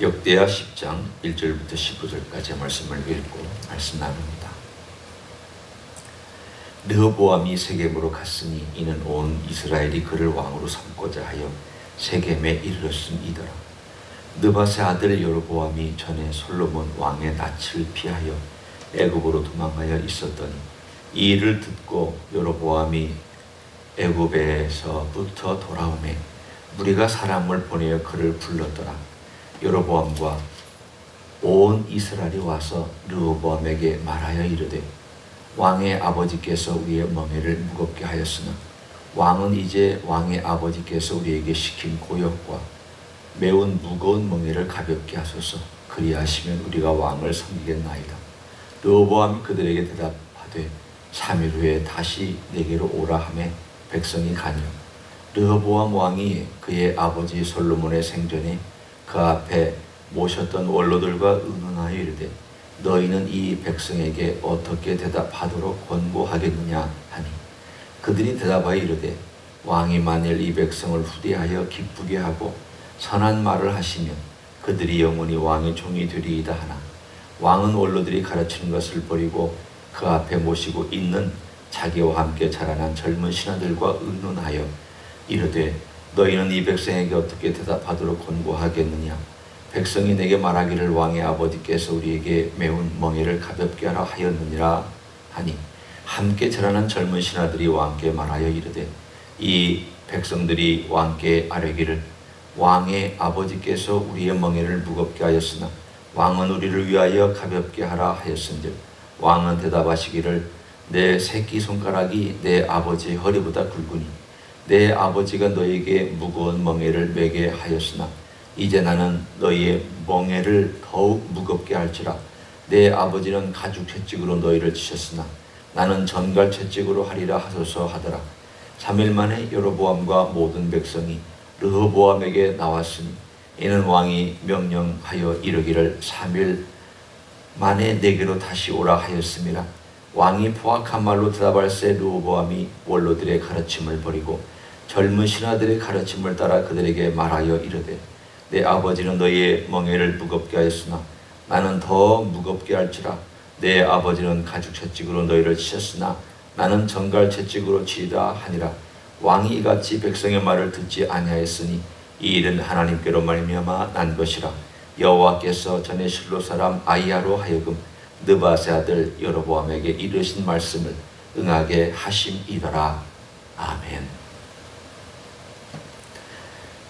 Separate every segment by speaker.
Speaker 1: 역대하 10장 1절부터 19절까지의 말씀을 읽고 말씀 나눕니다. 르호보암이 세겜으로 갔으니 이는 온 이스라엘이 그를 왕으로 삼고자 하여 세겜에 이르렀음이더라. 느밧의 아들 여로보암이 전에 솔로몬 왕의 낯을 피하여 애굽으로 도망하여 있었더니 이 일을 듣고 여로보암이 애굽에서부터 돌아오매 무리가 사람을 보내어 그를 불렀더라. 여로보암과 온 이스라엘이 와서 르호보암에게 말하여 이르되 왕의 아버지께서 우리의 멍에를 무겁게 하였으나 왕은 이제 왕의 아버지께서 우리에게 시킨 고역과 매운 무거운 멍에를 가볍게 하소서. 그리하시면 우리가 왕을 섬기겠나이다. 르호보암이 그들에게 대답하되 3일 후에 다시 내게로 오라 하매 백성이 가니라. 르호보암 왕이 그의 아버지 솔로몬의 생전에 그 앞에 모셨던 원로들과 의논하여 이르되 너희는 이 백성에게 어떻게 대답하도록 권고하겠느냐 하니 그들이 대답하여 이르되 왕이 만일 이 백성을 후대하여 기쁘게 하고 선한 말을 하시면 그들이 영원히 왕의 종이 되리이다 하나 왕은 원로들이 가르치는 것을 버리고 그 앞에 모시고 있는 자기와 함께 자라난 젊은 신하들과 의논하여 이르되 너희는 이 백성에게 어떻게 대답하도록 권고하겠느냐. 백성이 내게 말하기를 왕의 아버지께서 우리에게 매운 멍에를 가볍게 하라 하였느니라 하니 함께 자라난 젊은 신하들이 왕께 말하여 이르되 이 백성들이 왕께 아뢰기를 왕의 아버지께서 우리의 멍에를 무겁게 하였으나 왕은 우리를 위하여 가볍게 하라 하였은즉 왕은 대답하시기를 내 새끼손가락이 내 아버지의 허리보다 굵으니 내 아버지가 너에게 무거운 멍에를 매게 하였으나 이제 나는 너희의 멍에를 더욱 무겁게 할지라. 내 아버지는 가죽 채찍으로 너희를 치셨으나 나는 전갈 채찍으로 하리라 하소서 하더라. 3일 만에 여로보암과 모든 백성이 르호보암에게 나왔으니 이는 왕이 명령하여 이르기를 3일 만에 내게로 다시 오라 하였음이라. 왕이 포악한 말로 대답할세 르호보암이 원로들의 가르침을 버리고 젊은 신하들의 가르침을 따라 그들에게 말하여 이르되 내 아버지는 너희의 멍에를 무겁게 하였으나 나는 더 무겁게 할지라. 내 아버지는 가죽 채찍으로 너희를 치셨으나 나는 전갈 채찍으로 치리라 하니라. 왕이 이같이 백성의 말을 듣지 아니하였으니 이 일은 하나님께로 말미암아 난 것이라. 여호와께서 전에 실로 사람 아히야로 하여금 느밧의 아들 여로보암에게 이르신 말씀을 응하게 하심이더라. 아멘.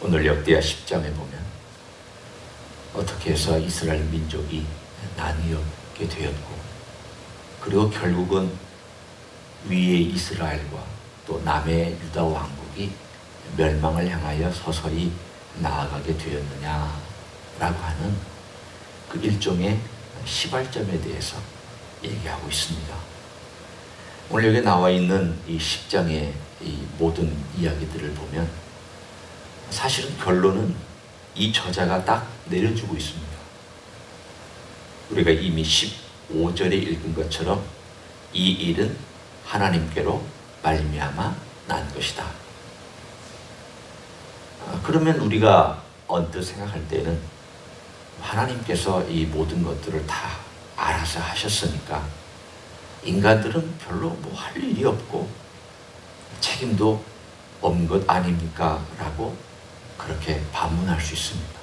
Speaker 1: 오늘 역대하 10장에 보면 어떻게 해서 이스라엘 민족이 나뉘게 되었고 그리고 결국은 위의 이스라엘과 또 남의 유다 왕국이 멸망을 향하여 서서히 나아가게 되었느냐라고 하는 그 일종의 시발점에 대해서 얘기하고 있습니다. 오늘 여기 나와 있는 이 10장의 이 모든 이야기들을 보면 사실은 결론은 이 저자가 딱 내려주고 있습니다. 우리가 이미 15절에 읽은 것처럼 이 일은 하나님께로 말미암아 난 것이다. 그러면 우리가 언뜻 생각할 때는 하나님께서 이 모든 것들을 다 알아서 하셨으니까 인간들은 별로 뭐 할 일이 없고 책임도 없는 것 아닙니까? 라고 그렇게 반문할 수 있습니다.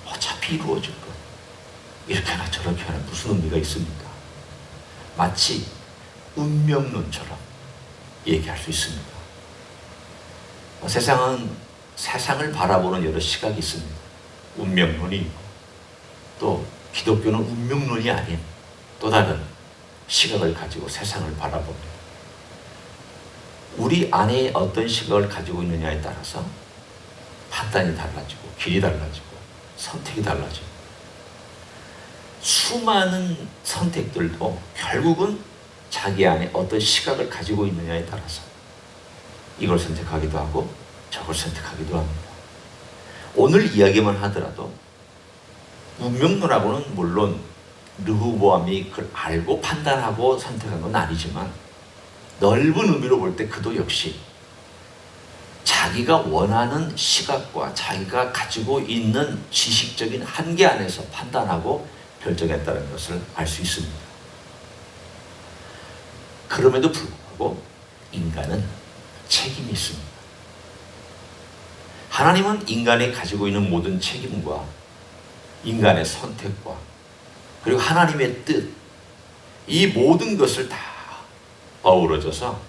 Speaker 1: 어차피 이루어질 것. 이렇게 하나 저렇게 하나 무슨 의미가 있습니까? 마치 운명론처럼 얘기할 수 있습니다. 세상은 세상을 바라보는 여러 시각이 있습니다. 운명론이 있고 또 기독교는 운명론이 아닌 또 다른 시각을 가지고 세상을 바라봅니다. 우리 안에 어떤 시각을 가지고 있느냐에 따라서 판단이 달라지고 길이 달라지고 선택이 달라지고 수많은 선택들도 결국은 자기 안에 어떤 시각을 가지고 있느냐에 따라서 이걸 선택하기도 하고 저걸 선택하기도 합니다. 오늘 이야기만 하더라도 운명론하고는 물론 르호보암이 그걸 알고 판단하고 선택한 건 아니지만 넓은 의미로 볼 때 그도 역시 자기가 원하는 시각과 자기가 가지고 있는 지식적인 한계 안에서 판단하고 결정했다는 것을 알 수 있습니다. 그럼에도 불구하고 인간은 책임이 있습니다. 하나님은 인간이 가지고 있는 모든 책임과 인간의 선택과 그리고 하나님의 뜻, 이 모든 것을 다 어우러져서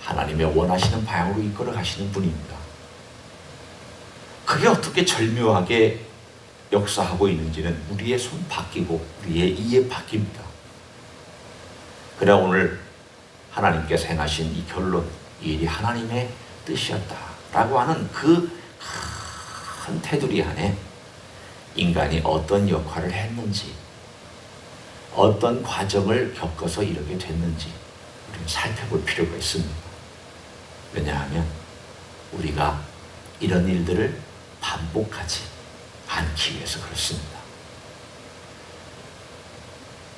Speaker 1: 하나님의 원하시는 방향으로 이끌어 가시는 분입니다. 그게 어떻게 절묘하게 역사하고 있는지는 우리의 손 바뀌고 우리의 이에 바뀝니다. 그러나 오늘 하나님께서 행하신 이 결론, 이 일이 하나님의 뜻이었다라고 하는 그 큰 테두리 안에 인간이 어떤 역할을 했는지, 어떤 과정을 겪어서 이렇게 됐는지 우리는 살펴볼 필요가 있습니다. 왜냐하면 우리가 이런 일들을 반복하지 않기 위해서 그렇습니다.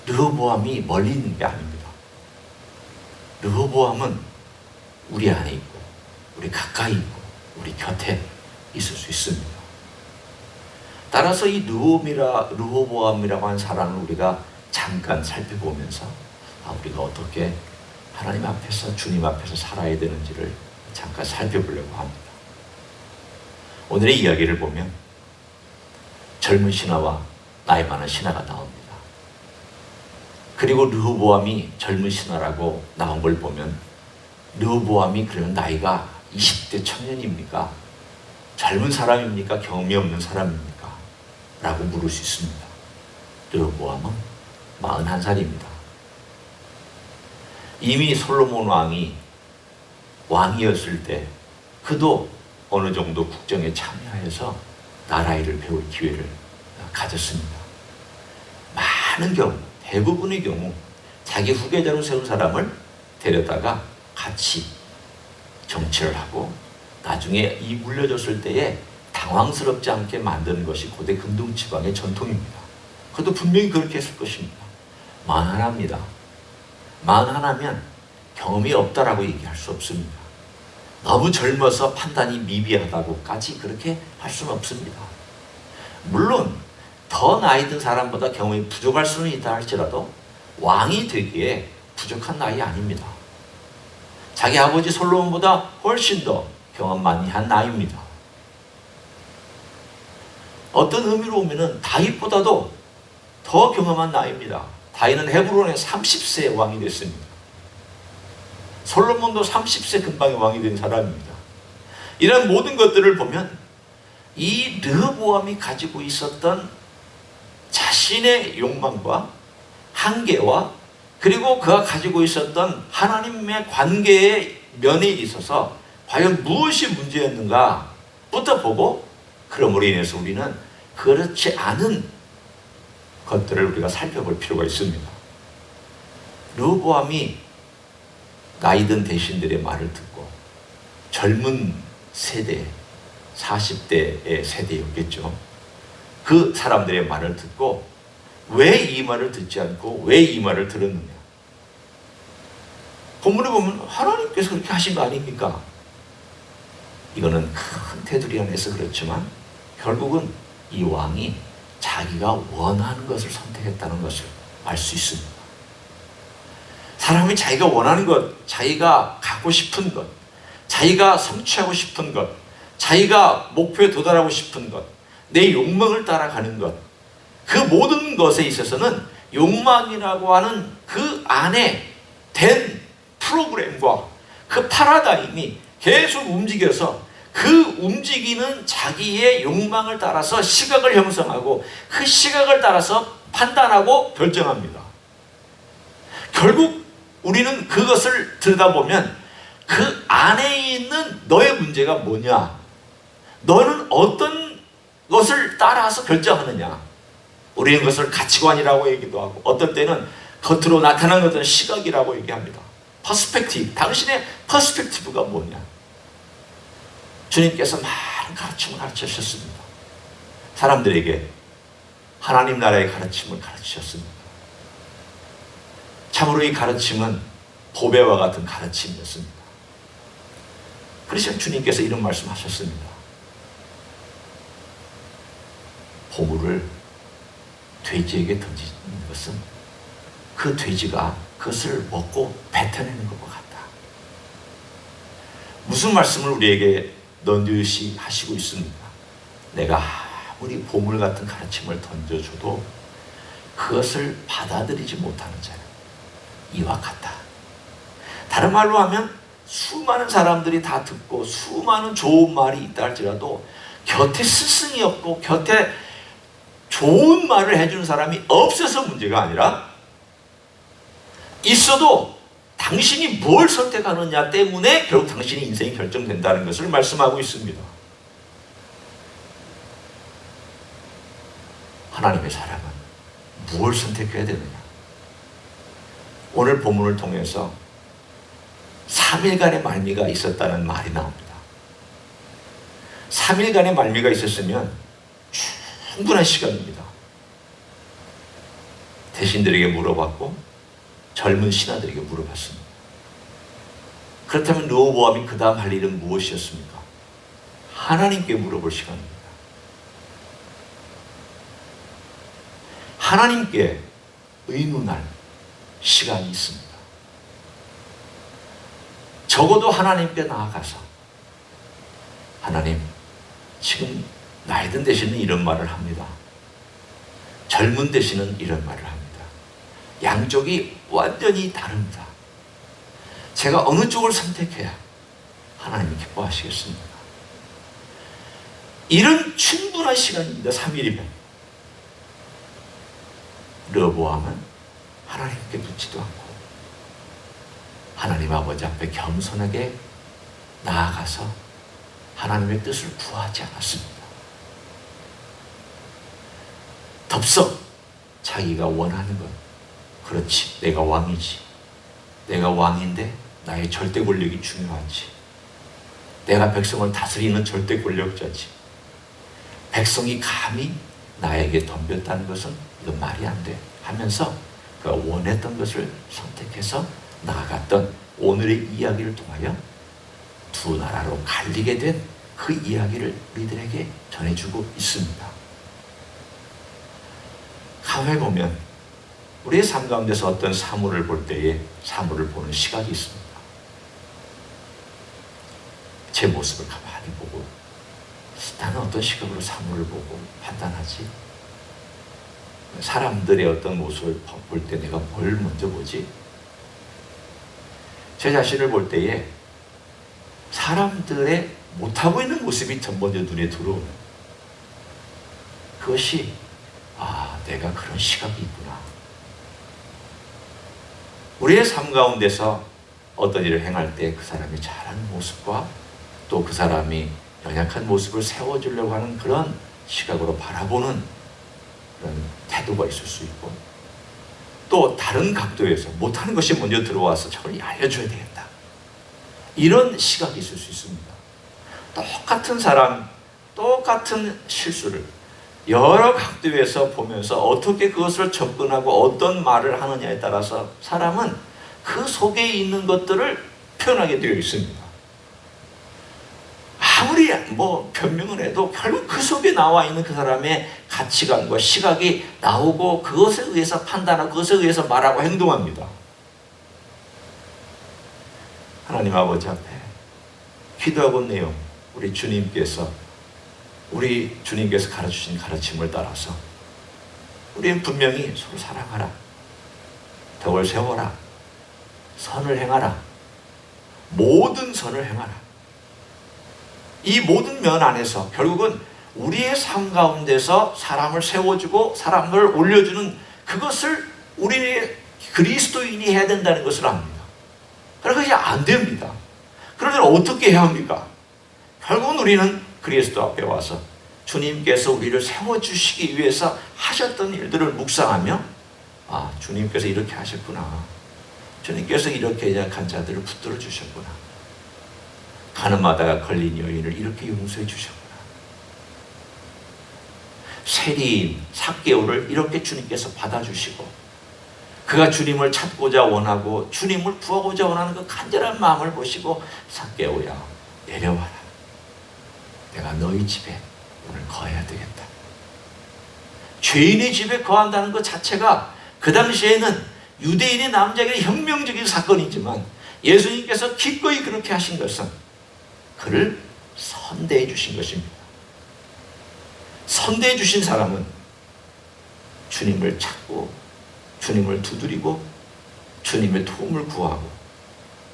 Speaker 1: 르호보암이 멀리 있는 게 아닙니다. 르호보암은 우리 안에 있고 우리 가까이 있고 우리 곁에 있을 수 있습니다. 따라서 이 르호보암이라고 하는 사람을 우리가 잠깐 살펴보면서 우리가 어떻게 하나님 앞에서 주님 앞에서 살아야 되는지를 잠깐 살펴보려고 합니다. 오늘의 이야기를 보면 젊은 신하와 나이 많은 신하가 나옵니다. 그리고 르호보암이 젊은 신하라고 나온 걸 보면 르호보암이 그러면 나이가 20대 청년입니까? 젊은 사람입니까? 경험이 없는 사람입니까? 라고 물을 수 있습니다. 르호보암은 41살입니다. 이미 솔로몬 왕이 왕이었을 때 그도 어느 정도 국정에 참여해서 나라 일을 배울 기회를 가졌습니다. 많은 경우, 대부분의 경우 자기 후계자로 세운 사람을 데려다가 같이 정치를 하고 나중에 이 물려줬을 때에 당황스럽지 않게 만드는 것이 고대 금동지방의 전통입니다. 그것도 분명히 그렇게 했을 것입니다. 41입니다. 41면 경험이 없다라고 얘기할 수 없습니다. 너무 젊어서 판단이 미비하다고까지 그렇게 할 수는 없습니다. 물론 더 나이 든 사람보다 경험이 부족할 수는 있다 할지라도 왕이 되기에 부족한 나이 아닙니다. 자기 아버지 솔로몬보다 훨씬 더 경험 많이 한 나이입니다. 어떤 의미로 보면 다윗보다도 더 경험한 나이입니다. 다윗은 헤브론에 30세 왕이 됐습니다. 솔로몬도 30세 근방에 왕이 된 사람입니다. 이런 모든 것들을 보면 이 르호보암이 가지고 있었던 자신의 욕망과 한계와 그리고 그가 가지고 있었던 하나님의 관계의 면에 있어서 과연 무엇이 문제였는가부터 보고 그러므로 인해서 우리는 그렇지 않은 것들을 우리가 살펴볼 필요가 있습니다. 르호보암이 나이든 대신들의 말을 듣고 젊은 세대, 40대의 세대였겠죠. 그 사람들의 말을 듣고 왜 이 말을 듣지 않고 왜 이 말을 들었느냐. 본문에 보면 하나님께서 그렇게 하신 거 아닙니까? 이거는 큰 테두리 안에서 그렇지만 결국은 이 왕이 자기가 원하는 것을 선택했다는 것을 알 수 있습니다. 사람이 자기가 원하는 것, 자기가 갖고 싶은 것, 자기가 성취하고 싶은 것, 자기가 목표에 도달하고 싶은 것, 내 욕망을 따라가는 것, 그 모든 것에 있어서는 욕망이라고 하는 그 안에 된 프로그램과 그 파라다임이 계속 움직여서 그 움직이는 자기의 욕망을 따라서 시각을 형성하고 그 시각을 따라서 판단하고 결정합니다. 결국 우리는 그것을 들여다보면 그 안에 있는 너의 문제가 뭐냐? 너는 어떤 것을 따라서 결정하느냐? 우리는 그것을 가치관이라고 얘기도 하고 어떤 때는 겉으로 나타나는 어떤 시각이라고 얘기합니다. 퍼스펙티브, 당신의 퍼스펙티브가 뭐냐? 주님께서 많은 가르침을 가르치셨습니다. 사람들에게 하나님 나라의 가르침을 가르치셨습니다. 참으로 이 가르침은 보배와 같은 가르침이었습니다. 그래서 주님께서 이런 말씀하셨습니다. 보물을 돼지에게 던지는 것은 그 돼지가 그것을 먹고 뱉어내는 것과 같다. 무슨 말씀을 우리에게 넌지시 하시고 있습니까? 내가 아무리 보물 같은 가르침을 던져줘도 그것을 받아들이지 못하는 자는 이와 같다. 다른 말로 하면 수많은 사람들이 다 듣고 수많은 좋은 말이 있다 할지라도 곁에 스승이 없고 곁에 좋은 말을 해주는 사람이 없어서 문제가 아니라 있어도 당신이 뭘 선택하느냐 때문에 결국 당신의 인생이 결정된다는 것을 말씀하고 있습니다. 하나님의 사람은 무엇을 선택해야 되느냐? 오늘 본문을 통해서 3일간의 말미가 있었다는 말이 나옵니다. 3일간의 말미가 있었으면 충분한 시간입니다. 대신들에게 물어봤고 젊은 신하들에게 물어봤습니다. 그렇다면 르호보암이 그 다음 할 일은 무엇이었습니까? 하나님께 물어볼 시간입니다. 하나님께 의논할 시간이 있습니다. 적어도 하나님께 나아가서 하나님, 지금 나이든 대신은 이런 말을 합니다. 젊은 대신은 이런 말을 합니다. 양쪽이 완전히 다릅니다. 제가 어느 쪽을 선택해야 하나님이 기뻐하시겠습니까? 이런 충분한 시간입니다. 3일이면. 르호보암은 하나님께 묻지도 않고 하나님 아버지 앞에 겸손하게 나아가서 하나님의 뜻을 구하지 않았습니다. 덥석 자기가 원하는 것, 그렇지, 내가 왕이지, 내가 왕인데 나의 절대 권력이 중요하지, 내가 백성을 다스리는 절대 권력자지, 백성이 감히 나에게 덤볐다는 것은 이건 말이 안 돼 하면서 그가 원했던 것을 선택해서 나아갔던 오늘의 이야기를 통하여 두 나라로 갈리게 된 그 이야기를 우리들에게 전해주고 있습니다. 가만히 보면 우리의 삶 가운데서 어떤 사물을 볼 때에 사물을 보는 시각이 있습니다. 제 모습을 가만히 보고 나는 어떤 시각으로 사물을 보고 판단하지? 사람들의 어떤 모습을 볼 때 내가 뭘 먼저 보지? 제 자신을 볼 때에 사람들의 못하고 있는 모습이 전 먼저 눈에 들어오는, 그것이 내가 그런 시각이 있구나. 우리의 삶 가운데서 어떤 일을 행할 때 그 사람이 잘하는 모습과 또 그 사람이 연약한 모습을 세워주려고 하는 그런 시각으로 바라보는 그런 태도가 있을 수 있고, 또 다른 각도에서 못하는 것이 먼저 들어와서 저걸 알려줘야 되겠다, 이런 시각이 있을 수 있습니다. 똑같은 사람, 똑같은 실수를 여러 각도에서 보면서 어떻게 그것을 접근하고 어떤 말을 하느냐에 따라서 사람은 그 속에 있는 것들을 표현하게 되어 있습니다. 아무리 변명을 해도 결국 그 속에 나와 있는 그 사람의 가치관과 시각이 나오고 그것에 의해서 판단하고 그것에 의해서 말하고 행동합니다. 하나님 아버지 앞에 기도하고 내용, 우리 주님께서 가르치신 가르침을 따라서 우리는 분명히 서로 사랑하라, 덕을 세워라, 선을 행하라, 모든 선을 행하라. 이 모든 면 안에서 결국은 우리의 삶 가운데서 사람을 세워주고 사람을 올려주는 그것을 우리 그리스도인이 해야 된다는 것을 압니다. 그러나 그것이 안 됩니다. 그러면 어떻게 해야 합니까? 결국은 우리는 그리스도 앞에 와서 주님께서 우리를 세워주시기 위해서 하셨던 일들을 묵상하며 주님께서 이렇게 하셨구나, 주님께서 이렇게 약한 자들을 붙들어 주셨구나, 가늠하다가 걸린 여인을 이렇게 용서해 주셨구나, 세리인 삭개오를 이렇게 주님께서 받아주시고, 그가 주님을 찾고자 원하고 주님을 구하고자 원하는 그 간절한 마음을 보시고 삭개오야, 내려와라. 내가 너희 집에 오늘 거해야 되겠다. 죄인의 집에 거한다는 것 자체가 그 당시에는 유대인의 남자에게 혁명적인 사건이지만 예수님께서 기꺼이 그렇게 하신 것은 그를 선대해 주신 것입니다. 선대해 주신 사람은 주님을 찾고 주님을 두드리고 주님의 도움을 구하고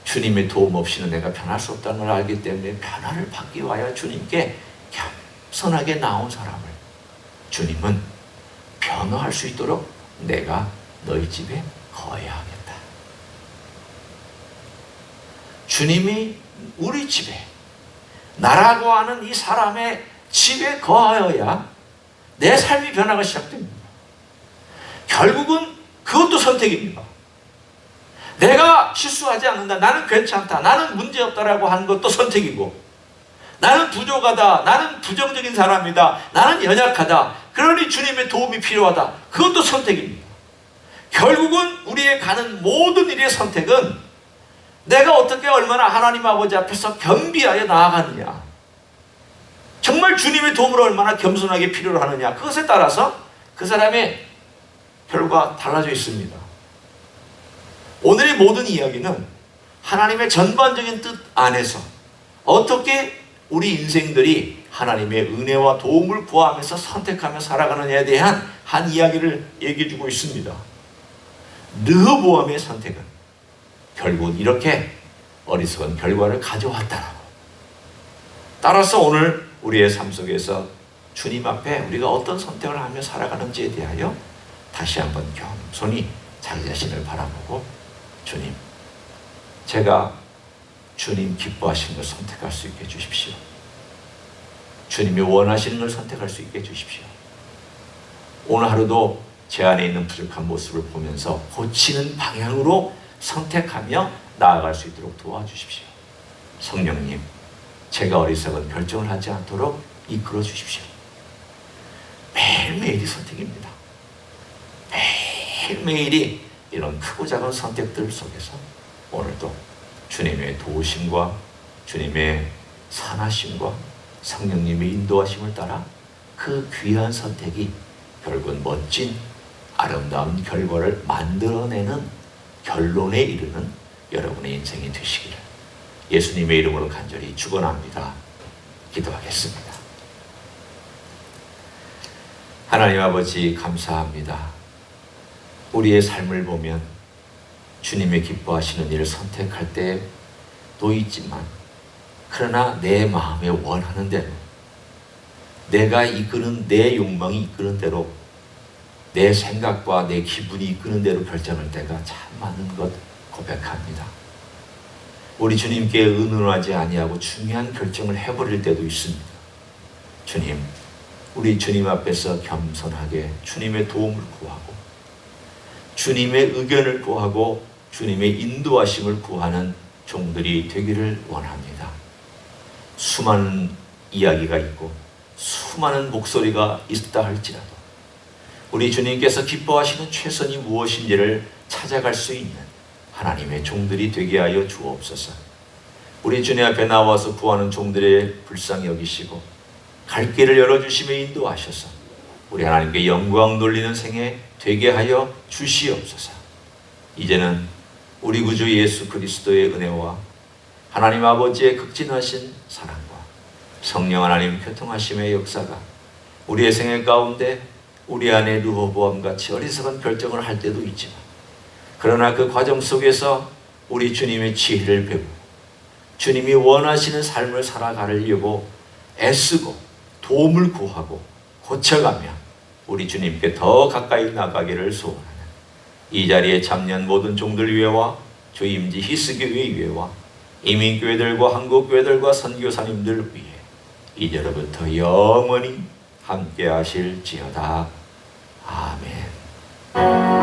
Speaker 1: 주님의 도움 없이는 내가 변할 수 없다는 걸 알기 때문에 변화를 받기 위하여 주님께 겸손하게 나온 사람을 주님은 변화할 수 있도록 내가 너희 집에 거해야 하겠다. 주님이 우리 집에 나라고 하는 이 사람의 집에 거하여야 내 삶이 변화가 시작됩니다. 결국은 그것도 선택입니다. 내가 실수하지 않는다. 나는 괜찮다. 나는 문제없다라고 하는 것도 선택이고 나는 부족하다. 나는 부정적인 사람이다. 나는 연약하다. 그러니 주님의 도움이 필요하다. 그것도 선택입니다. 결국은 우리의 가는 모든 일의 선택은 내가 어떻게 얼마나 하나님 아버지 앞에서 겸비하여 나아가느냐, 정말 주님의 도움을 얼마나 겸손하게 필요로 하느냐, 그것에 따라서 그 사람의 결과가 달라져 있습니다. 오늘의 모든 이야기는 하나님의 전반적인 뜻 안에서 어떻게 우리 인생들이 하나님의 은혜와 도움을 구하면서 선택하며 살아가느냐에 대한 한 이야기를 얘기해 주고 있습니다. 르호보암의 선택은 결국은 이렇게 어리석은 결과를 가져왔다라고. 따라서 오늘 우리의 삶 속에서 주님 앞에 우리가 어떤 선택을 하며 살아가는지에 대하여 다시 한번 겸손히 자기 자신을 바라보고, 주님, 제가 주님 기뻐하시는 걸 선택할 수 있게 해주십시오. 주님이 원하시는 걸 선택할 수 있게 해주십시오. 오늘 하루도 제 안에 있는 부족한 모습을 보면서 고치는 방향으로 선택하며 나아갈 수 있도록 도와주십시오. 성령님, 제가 어리석은 결정을 하지 않도록 이끌어 주십시오. 매일매일이 선택입니다. 매일매일이 이런 크고 작은 선택들 속에서 오늘도 주님의 도우심과 주님의 선하심과 성령님의 인도하심을 따라 그 귀한 선택이 결국은 멋진 아름다운 결과를 만들어내는 결론에 이르는 여러분의 인생이 되시기를 예수님의 이름으로 간절히 축원합니다. 기도하겠습니다. 하나님 아버지, 감사합니다. 우리의 삶을 보면 주님의 기뻐하시는 일을 선택할 때도 있지만, 그러나 내 마음에 원하는 대로, 내가 이끄는, 내 욕망이 이끄는 대로, 내 생각과 내 기분이 이끄는 대로 결정할 때가 참 많은 것 고백합니다. 우리 주님께 의논하지 아니하고 중요한 결정을 해버릴 때도 있습니다. 주님, 우리 주님 앞에서 겸손하게 주님의 도움을 구하고 주님의 의견을 구하고 주님의 인도하심을 구하는 종들이 되기를 원합니다. 수많은 이야기가 있고 수많은 목소리가 있다 할지라도 우리 주님께서 기뻐하시는 최선이 무엇인지를 찾아갈 수 있는 하나님의 종들이 되게 하여 주옵소서. 우리 주님 앞에 나와서 구하는 종들의 불쌍히 여기시고 갈 길을 열어주시며 인도하셔서 우리 하나님께 영광 돌리는 생애 되게 하여 주시옵소서. 이제는 우리 구주 예수 그리스도의 은혜와 하나님 아버지의 극진하신 사랑과 성령 하나님 교통하심의 역사가 우리의 생애 가운데 우리 안에 르호보암같이 어리석은 결정을 할 때도 있지만, 그러나 그 과정 속에서 우리 주님의 지혜를 배우고 주님이 원하시는 삶을 살아가려고 애쓰고 도움을 구하고 고쳐가며 우리 주님께 더 가까이 나가기를 소원하는 이 자리에 참여한 모든 종들 위에와 주임지 히스교회 위에와 이민교회들과 한국교회들과 선교사님들 위에 이제로부터 영원히 함께 하실지어다. 아멘.